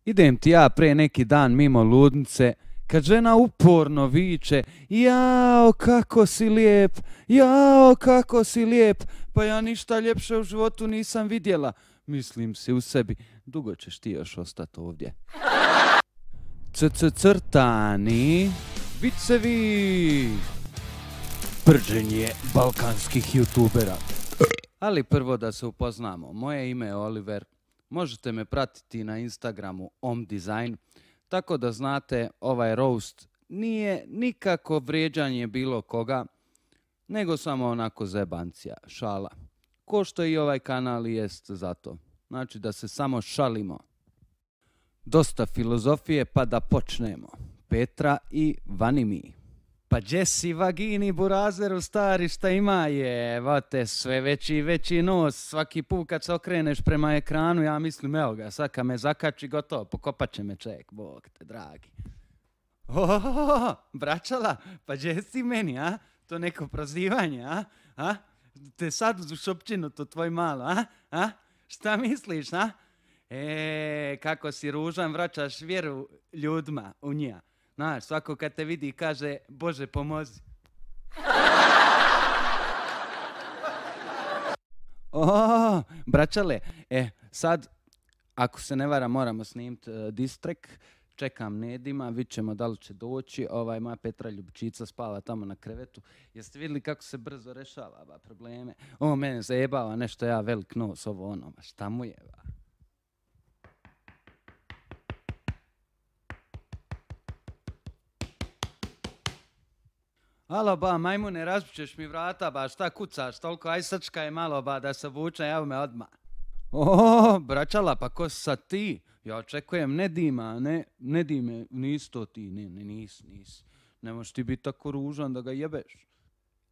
Idem ti ja pre neki dan mimo ludnice, kad žena uporno viče: jao, kako si lijep, jao, kako si lijep, pa ja ništa ljepše u životu nisam vidjela. Mislim si u sebi, dugo ćeš ti još ostati ovdje. Crtani vicevi. Prđenje balkanskih youtubera. Ali prvo da se upoznamo. Moje ime je Oliver. Možete me pratiti na Instagramu omdesign. Tako da znate, ovaj roast nije nikako vrijeđanje bilo koga, nego samo onako zebancija, šala. Ko što i ovaj kanal jest zato. Znači da se samo šalimo. Dosta filozofije pa da počnemo. Petra i Vanimi. Pa gdje si vagini burazeru stari, šta ima je? Evo te, sve veći i veći nos. Svaki put kad se okreneš prema ekranu, ja mislim, evo ga, sad kad me zakači, gotovo, pokopat će me ček, Bog te dragi. Braćala, pa gdje si meni, a? To neko prozivanje, a? Te sad u šopčinu, to tvoj malo, a? Šta misliš, a? Kako si ružan, vraćaš vjeru ljudima u njega. Znaš, svako kad te vidi kaže: Bože, pomozi. Braćale, sad, ako se ne varam, moramo snimiti distrek. Čekam Nedima, vidit ćemo da li će doći. Moja Petra Ljubičica spava tamo na krevetu. Jeste vidjeli kako se brzo rešava probleme? Mene zajebava nešto, ja velik nos, šta mu je? Alo ba, majmune, razbićeš mi vrata ba, šta kucaš, toliko aj srčkaj malo ba da se vuče, evo me odmah. Braćala, pa ko si sad ti? Ja očekujem Nedima, Nedime, nis to ti, nis. Ne možeš ti biti tako ružan da ga jebeš.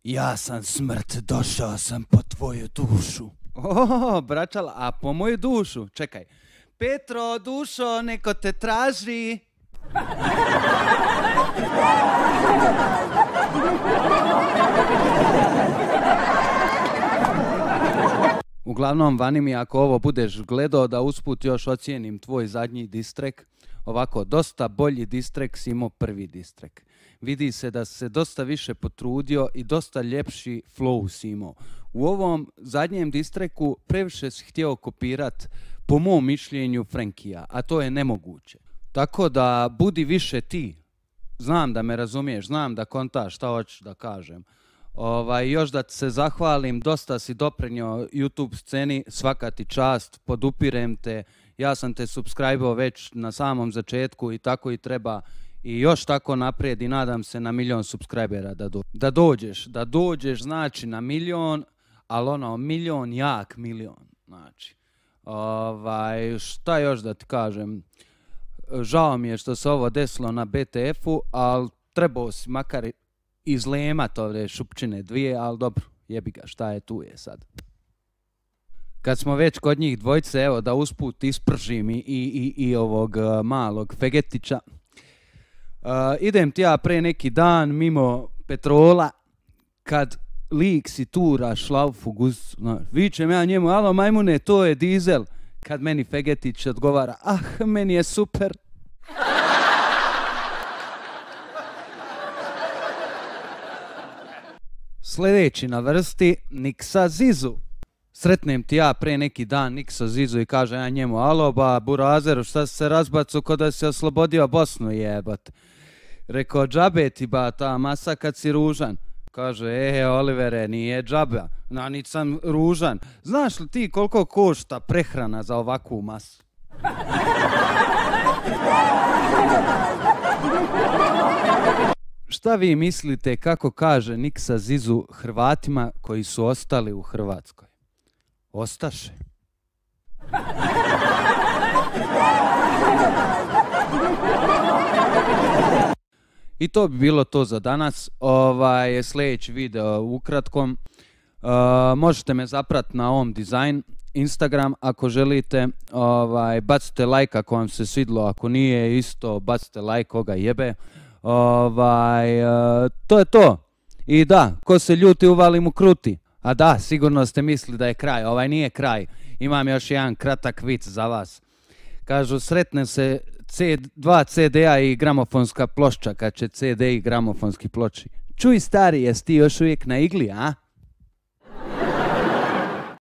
Ja sam smrt, došao sam po tvoju dušu. Braćala, a po moju dušu? Čekaj. Petro, dušo, neko te traži. Uglavnom, Vanimi, ako ovo budeš gledao, da usput još ocijenim tvoj zadnji distrek. Ovako, dosta bolji distrek si imao prvi distrek. Vidi se da se dosta više potrudio i dosta ljepši flow si imao. U ovom zadnjem distreku previše si htio kopirat, po mom mišljenju, Frankija, a to je nemoguće. Tako da budi više ti. Znam da me razumiješ, znam da kontaš šta hoćeš da kažem. Još da ti se zahvalim, dosta si doprinio YouTube sceni, svaka ti čast, podupirem te. Ja sam te subscribe-o već na samom začetku i tako i treba. I još tako naprijed i nadam se na 1.000.000 subscribera da dođeš, znači na 1.000.000, ali 1.000.000, jak 1.000.000, znači. Šta još da ti kažem? Žao mi je što se ovo desilo na BTF-u, ali trebao si makar izlemat ove šupčine dvije, ali dobro, jebi ga, šta je tu je sad. Kad smo već kod njih dvojce, evo da usput ispržim i ovog malog Fegetića. Idem ti ja pre neki dan mimo Petrola, kad lik si tura šlaufu guzicu, vičem ja njemu: alo majmune, to je dizel. Kad meni Fegetić odgovara: meni je super. Sljedeći na vrsti, Niksa Zizu. Sretnem ti ja pre neki dan Niksa Zizu i kaže ja njemu: alo ba, burazeru, šta si se razbacu ko da si oslobodio Bosnu, jebat. Rekao: džabe ti ba ta masa kad si ružan. Kaže: Olivere, nije džaba, niti sam ružan. Znaš li ti koliko košta prehrana za ovakvu masu? Šta vi mislite kako kaže Niksa Zizu Hrvatima koji su ostali u Hrvatskoj? Ostaše. I to bi bilo to za danas. Sljedeći video ukratkom. Možete me zaprati na omdesign Instagram ako želite. Bacite like ako vam se svidlo, ako nije isto bacite like, koga jebe. To je to. I da, ko se ljuti uvali mu kruti. A da, sigurno ste mislili da je kraj. Nije kraj. Imam još jedan kratak vic za vas. Kažu, sretne se dva CD-a i gramofonska ploča, kad će CD i gramofonski ploči. Čuj, stari, jesi ti još uvijek na igli, a?